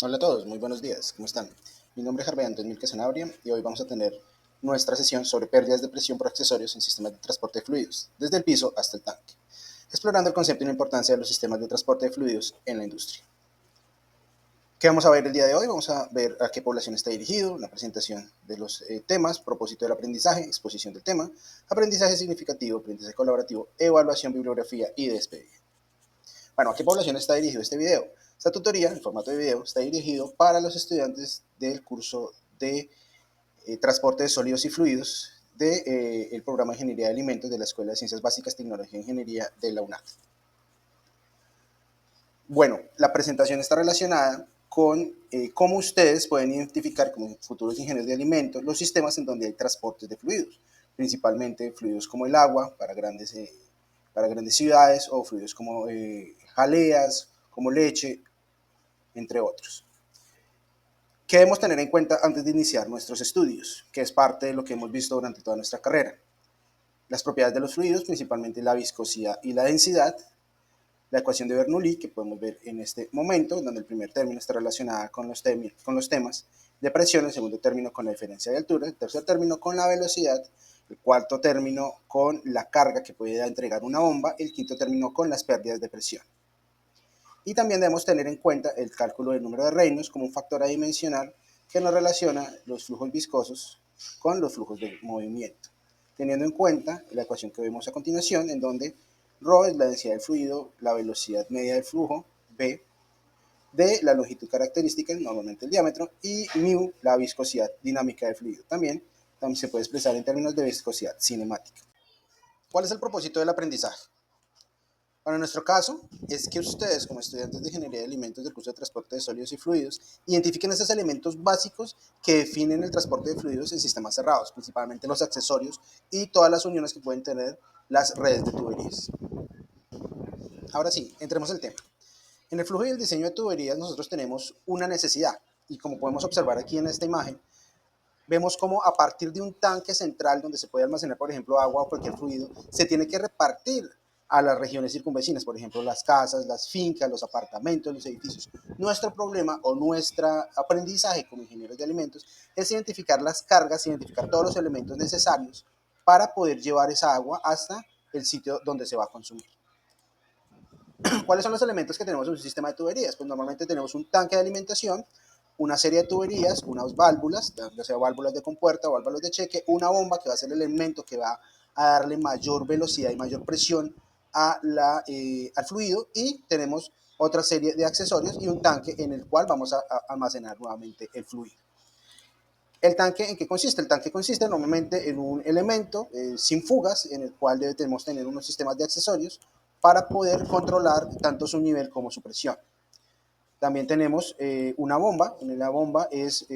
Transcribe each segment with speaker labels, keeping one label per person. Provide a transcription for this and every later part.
Speaker 1: Hola a todos, muy buenos días, ¿cómo están? Mi nombre es Harvey Antonio Milke Sanabria y hoy vamos a tener nuestra sesión sobre pérdidas de presión por accesorios en sistemas de transporte de fluidos, desde el piso hasta el tanque, explorando el concepto y la importancia de los sistemas de transporte de fluidos en la industria. ¿Qué vamos a ver el día de hoy? Vamos a ver a qué población está dirigido, la presentación de los temas, propósito del aprendizaje, exposición del tema, aprendizaje significativo, aprendizaje colaborativo, evaluación, bibliografía y despedida. Bueno, ¿a qué población está dirigido este video? Esta tutoría, en formato de video, está dirigido para los estudiantes del curso de transporte de sólidos y fluidos del programa de Ingeniería de Alimentos de la Escuela de Ciencias Básicas, Tecnología e Ingeniería de la UNAD. Bueno, la presentación está relacionada con cómo ustedes pueden identificar como futuros ingenieros de alimentos los sistemas en donde hay transportes de fluidos, principalmente fluidos como el agua para grandes ciudades o fluidos como jaleas, como leche, entre otros. ¿Qué debemos tener en cuenta antes de iniciar nuestros estudios? Que es parte de lo que hemos visto durante toda nuestra carrera. Las propiedades de los fluidos, principalmente la viscosidad y la densidad, la ecuación de Bernoulli, que podemos ver en este momento, donde el primer término está relacionado con los temas de presión, el segundo término con la diferencia de altura, el tercer término con la velocidad, el cuarto término con la carga que puede entregar una bomba, el quinto término con las pérdidas de presión. Y también debemos tener en cuenta el cálculo del número de Reynolds como un factor adimensional que nos relaciona los flujos viscosos con los flujos de movimiento, teniendo en cuenta la ecuación que vemos a continuación, en donde ρ es la densidad del fluido, la velocidad media del flujo, b, d la longitud característica, normalmente el diámetro, y μ la viscosidad dinámica del fluido. También se puede expresar en términos de viscosidad cinemática. ¿Cuál es el propósito del aprendizaje? Para nuestro caso, es que ustedes, como estudiantes de Ingeniería de Alimentos del curso de Transporte de Sólidos y Fluidos, identifiquen esos elementos básicos que definen el transporte de fluidos en sistemas cerrados, principalmente los accesorios y todas las uniones que pueden tener las redes de tuberías. Ahora sí, entremos al tema. En el flujo y el diseño de tuberías nosotros tenemos una necesidad, y como podemos observar aquí en esta imagen, vemos cómo a partir de un tanque central donde se puede almacenar, por ejemplo, agua o cualquier fluido, se tiene que repartir a las regiones circunvecinas, por ejemplo, las casas, las fincas, los apartamentos, los edificios. Nuestro problema o nuestro aprendizaje como ingenieros de alimentos es identificar las cargas, identificar todos los elementos necesarios para poder llevar esa agua hasta el sitio donde se va a consumir. ¿Cuáles son los elementos que tenemos en un sistema de tuberías? Pues normalmente tenemos un tanque de alimentación, una serie de tuberías, unas válvulas, ya sea válvulas de compuerta o válvulas de cheque, una bomba que va a ser el elemento que va a darle mayor velocidad y mayor presión al fluido, y tenemos otra serie de accesorios y un tanque en el cual vamos a almacenar nuevamente el fluido. ¿El tanque en qué consiste? El tanque consiste normalmente en un elemento sin fugas en el cual debemos tener unos sistemas de accesorios para poder controlar tanto su nivel como su presión. También tenemos una bomba. La bomba es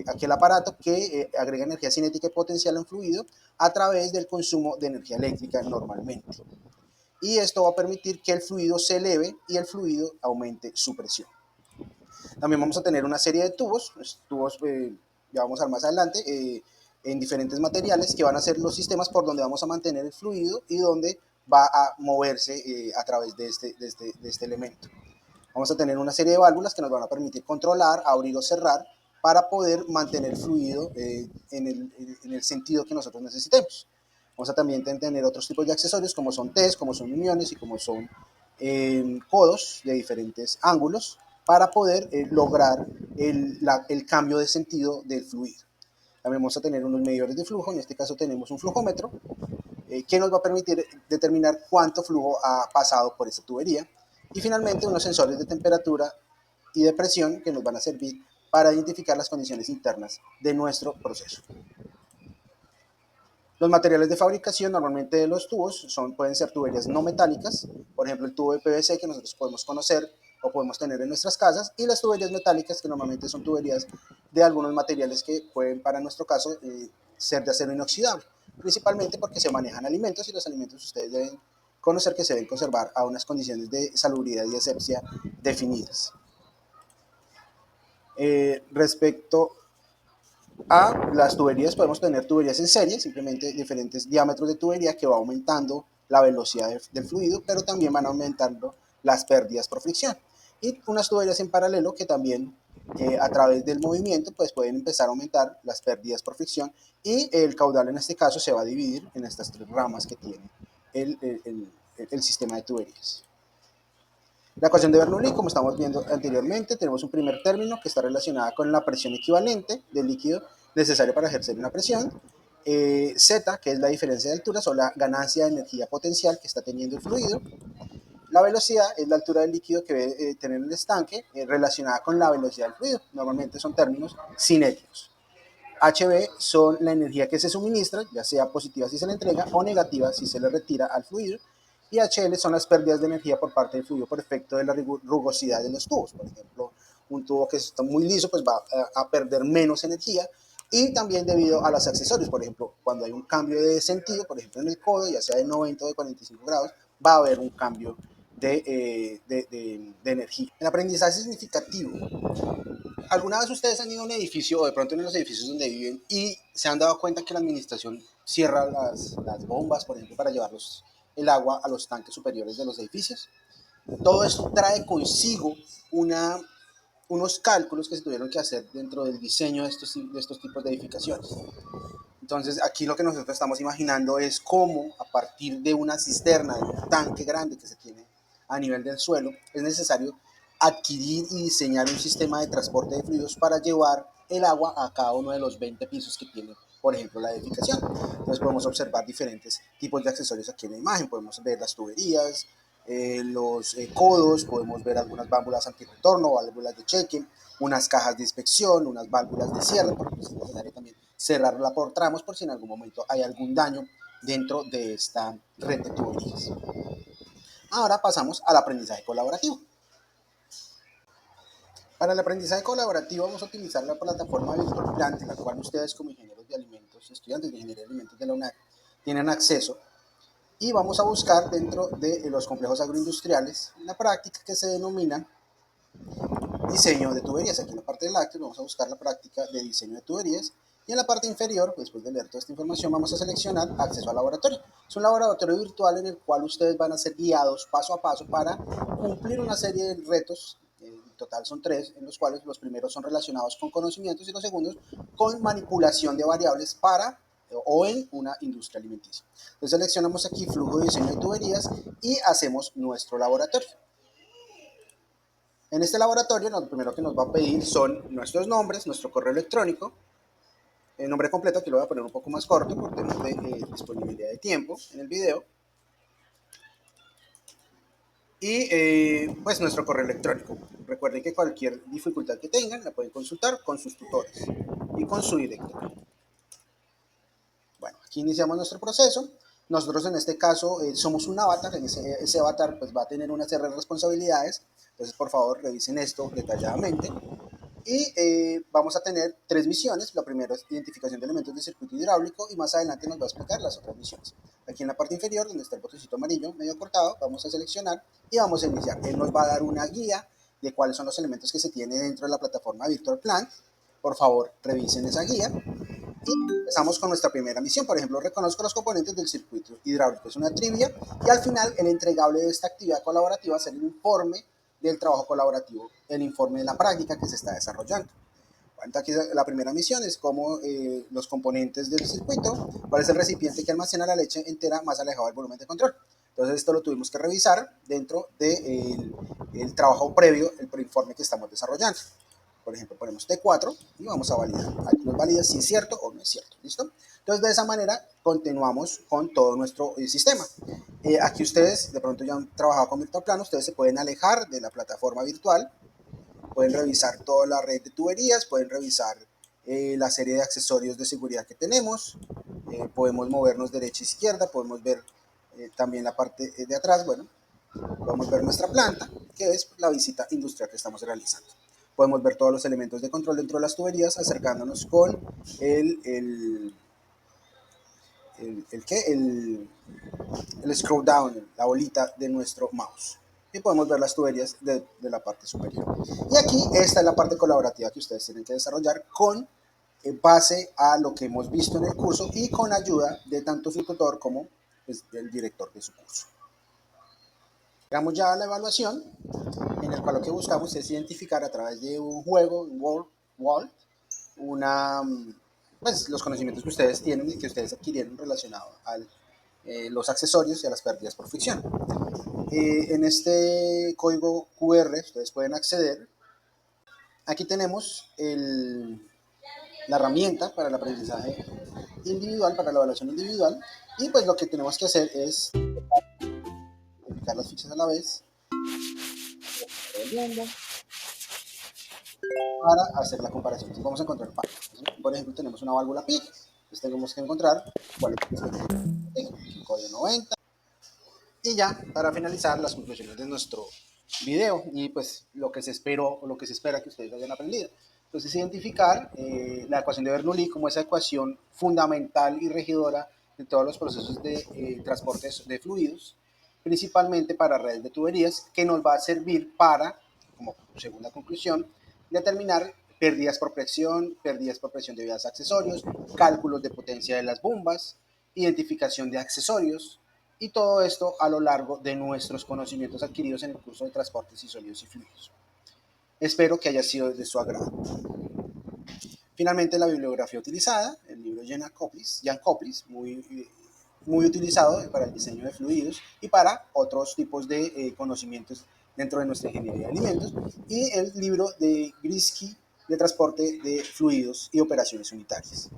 Speaker 1: aquel aparato que agrega energía cinética y potencial en fluido a través del consumo de energía eléctrica normalmente. Y esto va a permitir que el fluido se eleve y el fluido aumente su presión. También vamos a tener una serie de tubos, tubos ya vamos a ver más adelante, en diferentes materiales que van a ser los sistemas por donde vamos a mantener el fluido y donde va a moverse a través de este elemento. Vamos a tener una serie de válvulas que nos van a permitir controlar, abrir o cerrar para poder mantener el fluido en el sentido que nosotros necesitemos. Vamos a también tener otros tipos de accesorios como son T's, como son uniones y como son codos de diferentes ángulos para poder lograr el cambio de sentido del fluido. También vamos a tener unos medidores de flujo, en este caso tenemos un flujómetro que nos va a permitir determinar cuánto flujo ha pasado por esta tubería, y finalmente unos sensores de temperatura y de presión que nos van a servir para identificar las condiciones internas de nuestro proceso. Los materiales de fabricación normalmente de los tubos pueden ser tuberías no metálicas, por ejemplo el tubo de PVC que nosotros podemos conocer o podemos tener en nuestras casas, y las tuberías metálicas que normalmente son tuberías de algunos materiales que pueden, para nuestro caso, ser de acero inoxidable, principalmente porque se manejan alimentos y los alimentos ustedes deben conocer que se deben conservar a unas condiciones de salubridad y asepsia definidas. Respecto a las tuberías, podemos tener tuberías en serie, simplemente diferentes diámetros de tubería que va aumentando la velocidad del fluido, pero también van aumentando las pérdidas por fricción. Y unas tuberías en paralelo que también a través del movimiento pues pueden empezar a aumentar las pérdidas por fricción y el caudal en este caso se va a dividir en estas tres ramas que tiene el sistema de tuberías. La ecuación de Bernoulli, como estamos viendo anteriormente, tenemos un primer término que está relacionada con la presión equivalente del líquido necesario para ejercer una presión. Z, que es la diferencia de alturas o la ganancia de energía potencial que está teniendo el fluido. La velocidad es la altura del líquido que debe tener el estanque relacionada con la velocidad del fluido. Normalmente son términos cinéticos. HB son la energía que se suministra, ya sea positiva si se le entrega o negativa si se le retira al fluido. Y HL son las pérdidas de energía por parte del fluido por efecto de la rugosidad de los tubos. Por ejemplo, un tubo que está muy liso pues va a perder menos energía. Y también debido a los accesorios, por ejemplo, cuando hay un cambio de sentido, por ejemplo en el codo, ya sea de 90 o de 45 grados, va a haber un cambio de energía. El aprendizaje significativo. ¿Alguna vez ustedes han ido a un edificio o de pronto en los edificios donde viven y se han dado cuenta que la administración cierra las bombas, por ejemplo, para llevarlos el agua a los tanques superiores de los edificios? Todo esto trae consigo unos cálculos que se tuvieron que hacer dentro del diseño de estos tipos de edificaciones. Entonces, aquí lo que nosotros estamos imaginando es cómo a partir de una cisterna, de un tanque grande que se tiene a nivel del suelo, es necesario adquirir y diseñar un sistema de transporte de fluidos para llevar el agua a cada uno de los 20 pisos que tiene, por ejemplo, la edificación. Entonces podemos observar diferentes tipos de accesorios aquí en la imagen. Podemos ver las tuberías, los codos, podemos ver algunas válvulas antirretorno, válvulas de cheque, unas cajas de inspección, unas válvulas de cierre, porque es necesario también cerrarla por tramos por si en algún momento hay algún daño dentro de esta red de tuberías. Ahora pasamos al aprendizaje colaborativo. Para el aprendizaje colaborativo vamos a utilizar la plataforma Virtual Plant, en la cual ustedes como ingenieros de alimentos, estudiantes de ingeniería de alimentos de la UNAC, tienen acceso, y vamos a buscar dentro de los complejos agroindustriales la práctica que se denomina diseño de tuberías. Aquí en la parte del lácteo vamos a buscar la práctica de diseño de tuberías y en la parte inferior, después de leer toda esta información, vamos a seleccionar acceso al laboratorio. Es un laboratorio virtual en el cual ustedes van a ser guiados paso a paso para cumplir una serie de retos. En total son 3, en los cuales los primeros son relacionados con conocimientos y los segundos con manipulación de variables para o en una industria alimenticia. Entonces seleccionamos aquí flujo de diseño de tuberías y hacemos nuestro laboratorio. En este laboratorio, lo primero que nos va a pedir son nuestros nombres, nuestro correo electrónico, el nombre completo, aquí lo voy a poner un poco más corto por temas de disponibilidad de tiempo en el video, y pues nuestro correo electrónico. Recuerden que cualquier dificultad que tengan la pueden consultar con sus tutores y con su director. Bueno, aquí iniciamos nuestro proceso. Nosotros en este caso somos un avatar, ese avatar pues va a tener una serie de responsabilidades, entonces por favor revisen esto detalladamente. Y vamos a tener 3 misiones. La primera es identificación de elementos de circuito hidráulico y más adelante nos va a explicar las otras misiones. Aquí en la parte inferior, donde está el botoncito amarillo medio cortado, vamos a seleccionar y vamos a iniciar. Él nos va a dar una guía de cuáles son los elementos que se tiene dentro de la plataforma Virtual Plant. Por favor, revisen esa guía. Y empezamos con nuestra primera misión. Por ejemplo, reconozco los componentes del circuito hidráulico. Es una trivia. Y al final, el entregable de esta actividad colaborativa es el informe del trabajo colaborativo, el informe de la práctica que se está desarrollando. Aquí la primera misión es cómo los componentes del circuito, cuál es el recipiente que almacena la leche entera más alejado del volumen de control. Entonces esto lo tuvimos que revisar dentro del el trabajo previo, el preinforme que estamos desarrollando. Por ejemplo, ponemos T4 y vamos a validar. Aquí nos valida si es cierto o no es cierto. ¿Listo? Entonces, de esa manera, continuamos con todo nuestro sistema. Aquí ustedes, de pronto ya han trabajado con Virtual Plan, ustedes se pueden alejar de la plataforma virtual, pueden revisar toda la red de tuberías, pueden revisar la serie de accesorios de seguridad que tenemos, podemos movernos derecha e izquierda, podemos ver también la parte de atrás, bueno, podemos ver nuestra planta, que es la visita industrial que estamos realizando. Podemos ver todos los elementos de control dentro de las tuberías, acercándonos con el scroll down, la bolita de nuestro mouse. Y podemos ver las tuberías de la parte superior. Y aquí esta es la parte colaborativa que ustedes tienen que desarrollar con base a lo que hemos visto en el curso y con ayuda de tanto su tutor como pues, del director de su curso. Llegamos ya a la evaluación, en el cual lo que buscamos es identificar a través de un juego, un Word, una, pues, los conocimientos que ustedes tienen y que ustedes adquirieron relacionados a los accesorios y a las pérdidas por fricción. En este código QR ustedes pueden acceder. Aquí tenemos la herramienta para el aprendizaje individual, para la evaluación individual, y pues lo que tenemos que hacer es aplicar las fichas a la vez para hacer la comparación. Entonces vamos a encontrar pasos. Por ejemplo, tenemos una válvula PIC, entonces tenemos que encontrar cuál es el código 90, y ya para finalizar las conclusiones de nuestro video y pues lo que se esperó o lo que se espera que ustedes hayan aprendido. Entonces identificar la ecuación de Bernoulli como esa ecuación fundamental y regidora de todos los procesos de transporte de fluidos, principalmente para redes de tuberías, que nos va a servir para, como segunda conclusión, determinar pérdidas por presión debidas a accesorios, cálculos de potencia de las bombas, identificación de accesorios, y todo esto a lo largo de nuestros conocimientos adquiridos en el curso de transportes y sólidos y fluidos. Espero que haya sido de su agrado. Finalmente, la bibliografía utilizada, el libro Jan Koplis, muy utilizado para el diseño de fluidos y para otros tipos de conocimientos dentro de nuestra ingeniería de alimentos, y el libro de Grisky de transporte de fluidos y operaciones unitarias.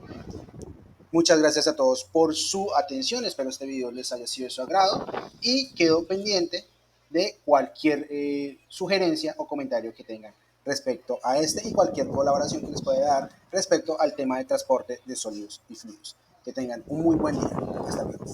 Speaker 1: Muchas gracias a todos por su atención, espero este video les haya sido de su agrado y quedo pendiente de cualquier sugerencia o comentario que tengan respecto a este y cualquier colaboración que les pueda dar respecto al tema de transporte de sólidos y fluidos. Que tengan un muy buen día. Hasta luego.